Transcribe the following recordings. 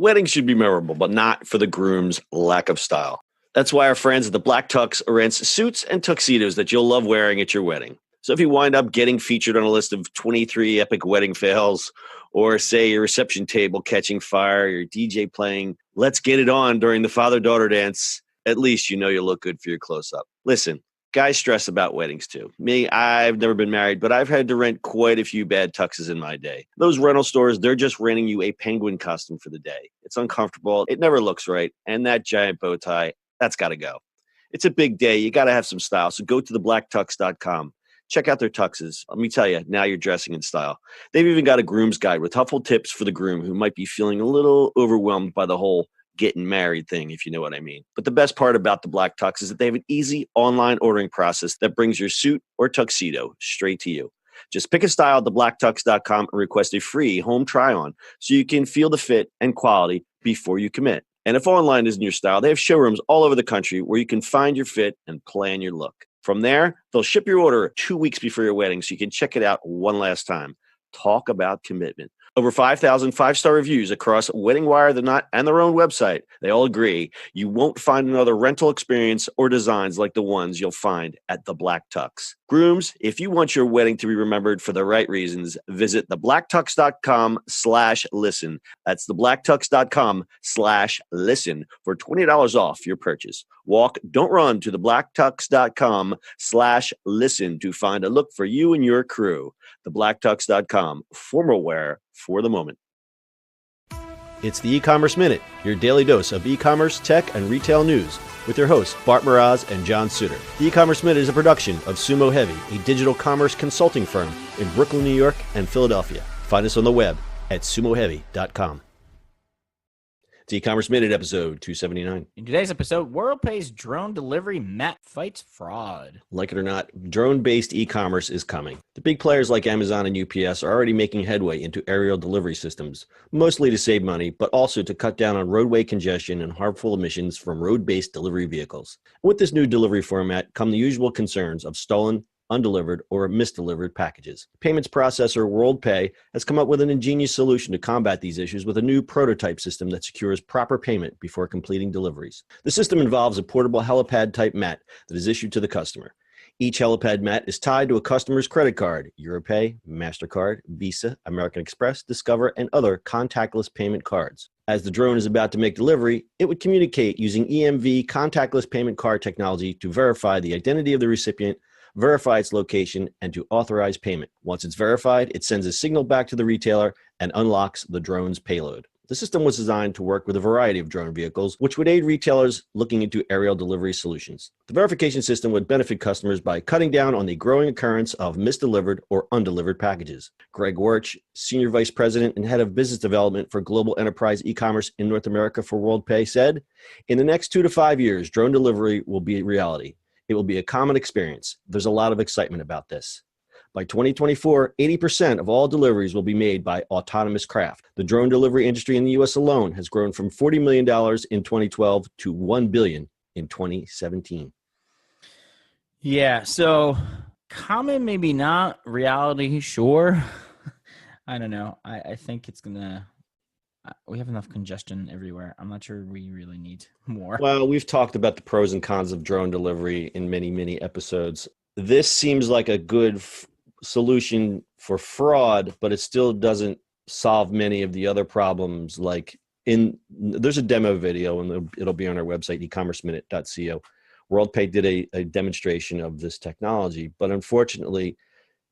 Weddings should be memorable, but not for the groom's lack of style. That's why our friends at the Black Tux rents suits and tuxedos that you'll love wearing at your wedding. So if you wind up getting featured on a list of 23 epic wedding fails, or say your reception table catching fire, your DJ playing Let's Get It On during the father-daughter dance, at least you know you'll look good for your close-up. Listen, guys stress about weddings too. Me, I've never been married, but I've had to rent quite a few bad tuxes in my day. Those rental stores, they're just renting you a penguin costume for the day. It's uncomfortable, it never looks right, and that giant bow tie, that's got to go. It's a big day. You got to have some style. So go to theblacktux.com. Check out their tuxes. Let me tell you, now you're dressing in style. They've even got a groom's guide with helpful tips for the groom who might be feeling a little overwhelmed by the whole getting married thing, if you know what I mean. But the best part about the Black Tux is that they have an easy online ordering process that brings your suit or tuxedo straight to you. Just pick a style at theblacktux.com and request a free home try-on so you can feel the fit and quality before you commit. And if online isn't your style, they have showrooms all over the country where you can find your fit and plan your look. From there, they'll ship your order 2 weeks before your wedding so you can check it out one last time. Talk about commitment. Over 5,000 five-star reviews across Wedding Wire, The Knot, and their own website. They all agree you won't find another rental experience or designs like the ones you'll find at the Black Tux. Grooms, if you want your wedding to be remembered for the right reasons, visit theblacktux.com/listen. That's theblacktux.com/listen for $20 off your purchase. Walk, don't run to theblacktux.com/listen to find a look for you and your crew. Theblacktux.com, formal wear for the moment. It's the E-Commerce Minute, your daily dose of e-commerce, tech, and retail news with your hosts, Bart Mraz and John Suter. The E-Commerce Minute is a production of Sumo Heavy, a digital commerce consulting firm in Brooklyn, New York, and Philadelphia. Find us on the web at sumoheavy.com. It's E-Commerce Minute, episode 279. In today's episode, Worldpay's drone delivery mat fights fraud. Like it or not, drone-based e-commerce is coming. The big players like Amazon and UPS are already making headway into aerial delivery systems, mostly to save money, but also to cut down on roadway congestion and harmful emissions from road-based delivery vehicles. With this new delivery format come the usual concerns of stolen, undelivered, or misdelivered packages. Payments processor Worldpay has come up with an ingenious solution to combat these issues with a new prototype system that secures proper payment before completing deliveries. The system involves a portable helipad-type mat that is issued to the customer. Each helipad mat is tied to a customer's credit card, Europay, MasterCard, Visa, American Express, Discover, and other contactless payment cards. As the drone is about to make delivery, it would communicate using EMV contactless payment card technology to verify the identity of the recipient, verify its location, and to authorize payment. Once it's verified, it sends a signal back to the retailer and unlocks the drone's payload. The system was designed to work with a variety of drone vehicles, which would aid retailers looking into aerial delivery solutions. The verification system would benefit customers by cutting down on the growing occurrence of misdelivered or undelivered packages. Greg Wirch, Senior Vice President and Head of Business Development for Global Enterprise E-commerce in North America for Worldpay, said, "In the next 2 to 5 years, drone delivery will be a reality. It will be a common experience. There's a lot of excitement about this. By 2024, 80% of all deliveries will be made by autonomous craft. The drone delivery industry in the U.S. alone has grown from $40 million in 2012 to $1 billion in 2017. Yeah, so common, maybe not. Reality, sure. I don't know. I think it's going to... We have enough congestion everywhere. I'm not sure we really need more. Well, we've talked about the pros and cons of drone delivery in many, many episodes. This seems like a good solution for fraud, but it still doesn't solve many of the other problems. Like there's a demo video, and it'll be on our website, ecommerceminute.co. Worldpay did a demonstration of this technology, but unfortunately,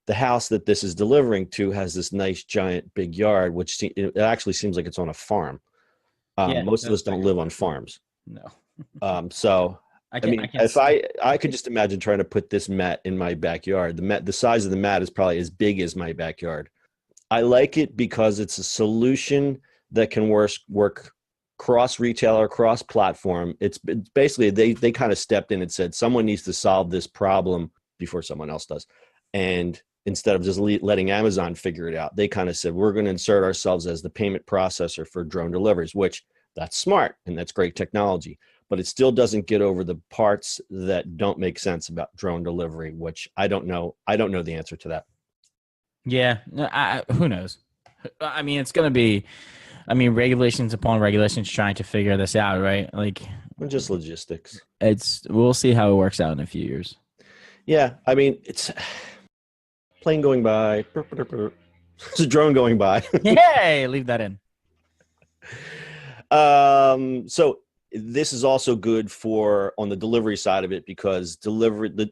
the house that this is delivering to has this nice, giant, big yard, which it actually seems like it's on a farm. Most of us don't live on farms. No. So I could just imagine trying to put this mat in my backyard. The size of the mat is probably as big as my backyard. I like it because it's a solution that can work cross-retailer, cross-platform. It's basically, they kind of stepped in and said, someone needs to solve this problem before someone else does. And instead of just letting Amazon figure it out, they kind of said, we're going to insert ourselves as the payment processor for drone deliveries, which that's smart and that's great technology, but it still doesn't get over the parts that don't make sense about drone delivery, which I don't know. I don't know the answer to that. Yeah, who knows? I mean, it's going to be I mean, regulations upon regulations trying to figure this out, right? Like, Just logistics. we'll see how it works out in a few years. Yeah, I mean, it's plane going by. It's a drone going by. Yay! Leave that in. So this is also good for on the delivery side of it, because the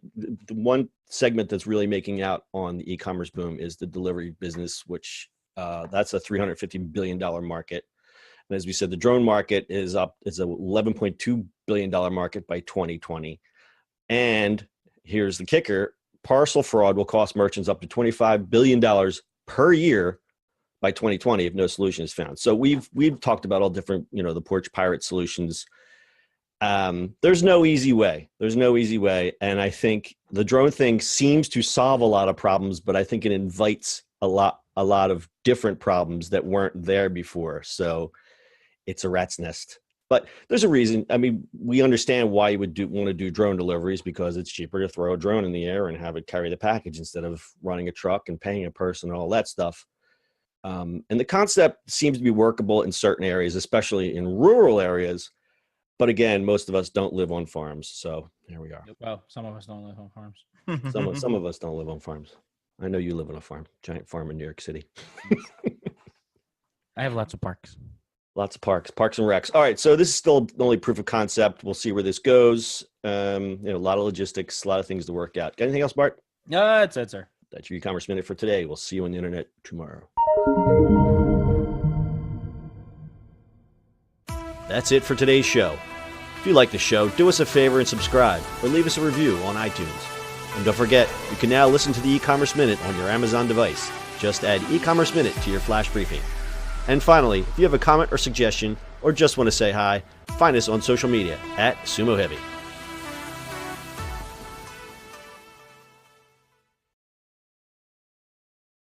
one segment that's really making out on the e-commerce boom is the delivery business, which that's a $350 billion market. And as we said, the drone market is up. It's a $11.2 billion market by 2020. And here's the kicker: parcel fraud will cost merchants up to $25 billion per year by 2020 if no solution is found. So we've talked about all different, the porch pirate solutions. There's no easy way. And I think the drone thing seems to solve a lot of problems, but I think it invites a lot of different problems that weren't there before. So it's a rat's nest. But there's a reason. I mean, we understand why you would want to do drone deliveries, because it's cheaper to throw a drone in the air and have it carry the package instead of running a truck and paying a person and all that stuff. And the concept seems to be workable in certain areas, especially in rural areas. But again, most of us don't live on farms. So here we are. Well, some of us don't live on farms. Some of us don't live on farms. I know you live on a farm, giant farm in New York City. I have lots of parks. Lots of parks and recs. All right, so this is still only proof of concept. We'll see where this goes. A lot of logistics, a lot of things to work out. Got anything else, Bart? No, that's it, sir. That's your e-commerce minute for today. We'll see you on the internet tomorrow. That's it for today's show. If you like the show, do us a favor and subscribe, or leave us a review on iTunes. And don't forget, you can now listen to the e-commerce minute on your Amazon device. Just add e-commerce minute to your flash briefing. And finally, if you have a comment or suggestion, or just want to say hi, find us on social media @Sumo Heavy.